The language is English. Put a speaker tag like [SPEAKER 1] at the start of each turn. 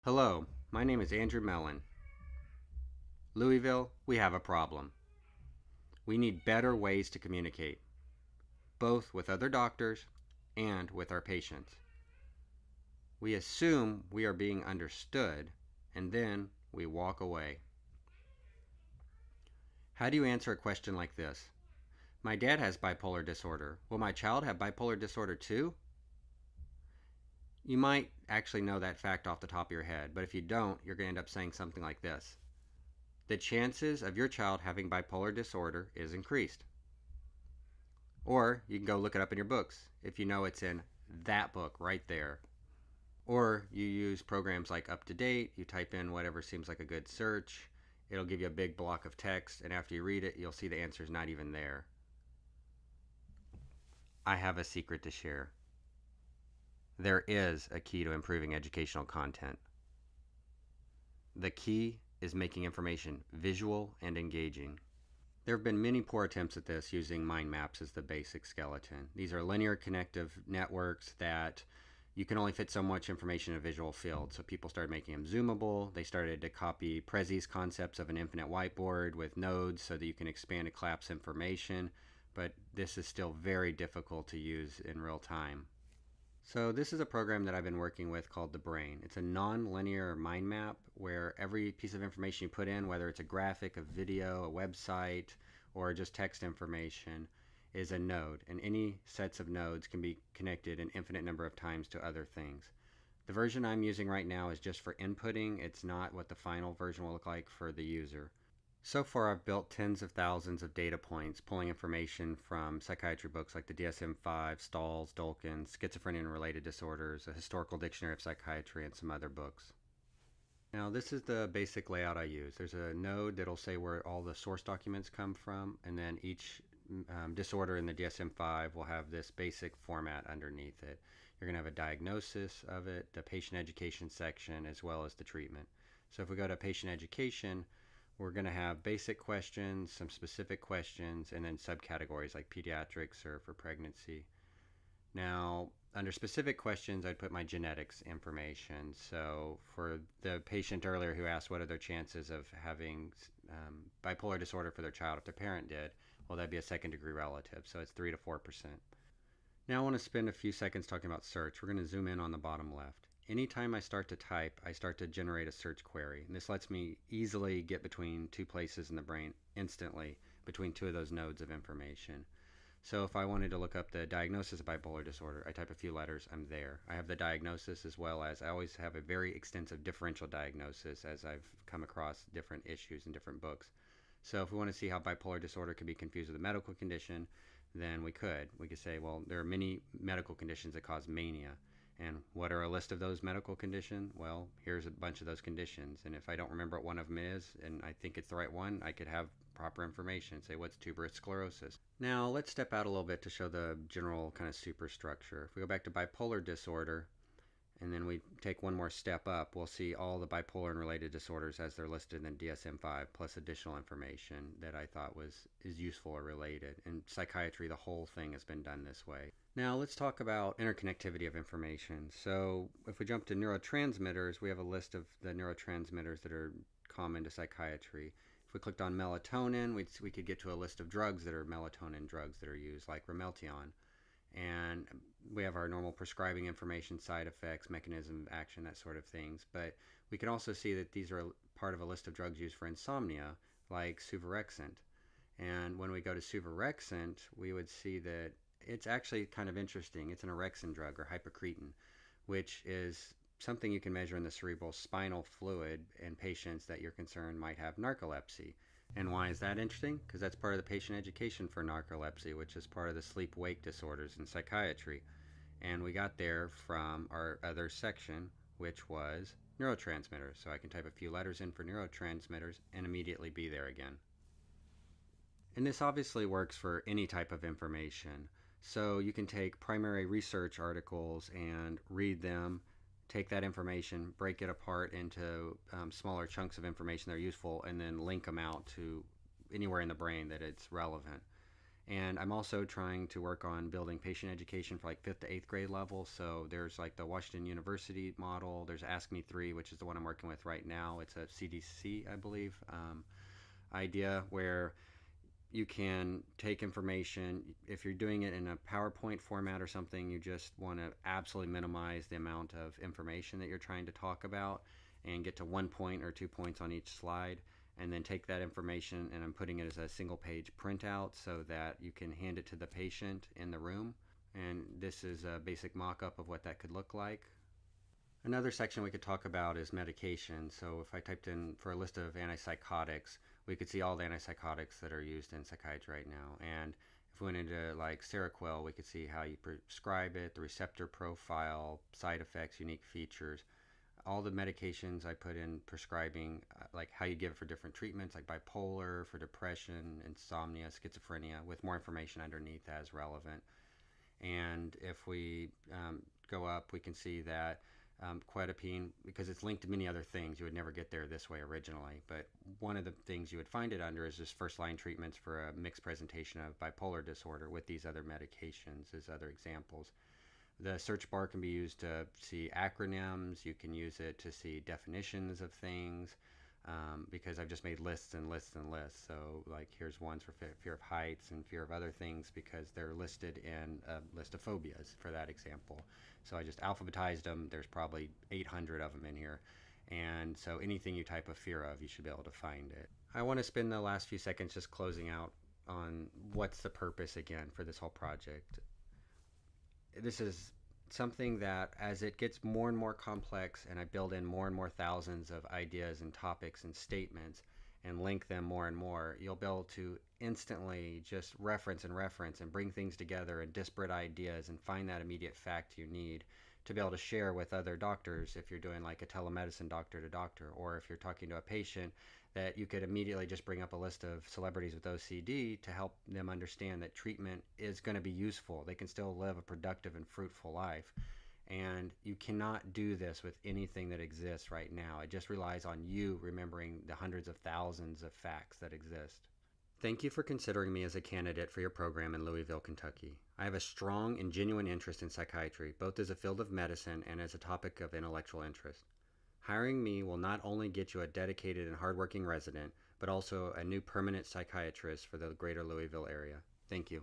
[SPEAKER 1] Hello, my name is Andrew Mellon. Louisville, we have a problem. We need better ways to communicate, both with other doctors and with our patients. We assume we are being understood, and then we walk away. How do you answer a question like this? My dad has bipolar disorder. Will my child have bipolar disorder too? You might actually know that fact off the top of your head, but if you don't, you're going to end up saying something like this. The chances of your child having bipolar disorder is increased. Or you can go look it up in your books if you know it's in that book right there. Or you use programs like UpToDate, you type in whatever seems like a good search, it'll give you a big block of text, and after you read it, you'll see the answer's not even there. I have a secret to share. There is a key to improving educational content. The key is making information visual and engaging. There have been many poor attempts at this using mind maps as the basic skeleton. These are linear connective networks that you can only fit so much information in a visual field. So people started making them zoomable. They started to copy Prezzi's concepts of an infinite whiteboard with nodes so that you can expand and collapse information. But this is still very difficult to use in real time. So this is a program that I've been working with called The Brain. It's a non-linear mind map where every piece of information you put in, whether it's a graphic, a video, a website, or just text information, is a node. And any sets of nodes can be connected an infinite number of times to other things. The version I'm using right now is just for inputting. It's not what the final version will look like for the user. So far, I've built tens of thousands of data points, pulling information from psychiatry books like the DSM-5, Stahl's, Dulkin's, Schizophrenia and Related Disorders, a historical dictionary of psychiatry, and some other books. Now, this is the basic layout I use. There's a node that'll say where all the source documents come from, and then each disorder in the DSM-5 will have this basic format underneath it. You're going to have a diagnosis of it, the patient education section, as well as the treatment. So if we go to patient education, we're going to have basic questions, some specific questions, and then subcategories like pediatrics or for pregnancy. Now, under specific questions, I'd put my genetics information. So for the patient earlier who asked what are their chances of having bipolar disorder for their child if their parent did, well, that'd be a second degree relative. So it's 3 to 4%. Now I want to spend a few seconds talking about search. We're going to zoom in on the bottom left. Anytime I start to type, I start to generate a search query. And this lets me easily get between two places in the brain instantly, between two of those nodes of information. So if I wanted to look up the diagnosis of bipolar disorder, I type a few letters, I'm there. I have the diagnosis as well as I always have a very extensive differential diagnosis as I've come across different issues in different books. So if we want to see how bipolar disorder can be confused with a medical condition, then we could. We could say, well, there are many medical conditions that cause mania. And what are a list of those medical conditions? Well, here's a bunch of those conditions. And if I don't remember what one of them is, and I think it's the right one, I could have proper information. Say, what's tuberous sclerosis? Now, let's step out a little bit to show the general kind of superstructure. If we go back to bipolar disorder, and then we take one more step up, we'll see all the bipolar and related disorders as they're listed in DSM-5, plus additional information that I thought is useful or related. In psychiatry, the whole thing has been done this way. Now let's talk about interconnectivity of information. So if we jump to neurotransmitters, we have a list of the neurotransmitters that are common to psychiatry. If we clicked on melatonin, we could get to a list of drugs that are melatonin drugs that are used, like Ramelteon. And we have our normal prescribing information, side effects, mechanism of action, that sort of things. But we can also see that these are part of a list of drugs used for insomnia, like suvorexant. And when we go to suvorexant, we would see that it's actually kind of interesting. It's an orexin drug, or hypocretin, which is something you can measure in the cerebral spinal fluid in patients that you're concerned might have narcolepsy. And why is that interesting? Because that's part of the patient education for narcolepsy, which is part of the sleep-wake disorders in psychiatry. And we got there from our other section, which was neurotransmitters. So I can type a few letters in for neurotransmitters and immediately be there again. And this obviously works for any type of information. So you can take primary research articles and read them, take that information, break it apart into smaller chunks of information that are useful, and then link them out to anywhere in the brain that it's relevant. And I'm also trying to work on building patient education for like 5th to 8th grade level. So there's like the Washington University model. There's Ask Me 3, which is the one I'm working with right now. It's a CDC, I believe, idea where you can take information. If you're doing it in a PowerPoint format or something, you just want to absolutely minimize the amount of information that you're trying to talk about and get to 1 point or 2 points on each slide, and then take that information, and I'm putting it as a single page printout so that you can hand it to the patient in the room. And this is a basic mock-up of what that could look like. Another section we could talk about is medication. So if I typed in for a list of antipsychotics, we could see all the antipsychotics that are used in psychiatry right now. And if we went into like Seroquel, we could see how you prescribe it, the receptor profile, side effects, unique features. All the medications I put in prescribing, like how you give it for different treatments, like bipolar, for depression, insomnia, schizophrenia, with more information underneath as relevant. And if we go up, we can see that quetiapine, because it's linked to many other things, you would never get there this way originally. But one of the things you would find it under is just first line treatments for a mixed presentation of bipolar disorder with these other medications as other examples. The search bar can be used to see acronyms. You can use it to see definitions of things, because I've just made lists and lists and lists. So like here's ones for fear of heights and fear of other things because they're listed in a list of phobias for that example. So I just alphabetized them. There's probably 800 of them in here. And so anything you type a fear of, you should be able to find it. I want to spend the last few seconds just closing out on what's the purpose again for this whole project. This is something that as it gets more and more complex and I build in more and more thousands of ideas and topics and statements and link them more and more, you'll be able to instantly just reference and bring things together and disparate ideas and find that immediate fact you need to be able to share with other doctors if you're doing like a telemedicine doctor to doctor, or if you're talking to a patient, that you could immediately just bring up a list of celebrities with OCD to help them understand that treatment is going to be useful. They can still live a productive and fruitful life. And you cannot do this with anything that exists right now. It just relies on you remembering the hundreds of thousands of facts that exist. Thank you for considering me as a candidate for your program in Louisville, Kentucky. I have a strong and genuine interest in psychiatry, both as a field of medicine and as a topic of intellectual interest. Hiring me will not only get you a dedicated and hardworking resident, but also a new permanent psychiatrist for the greater Louisville area. Thank you.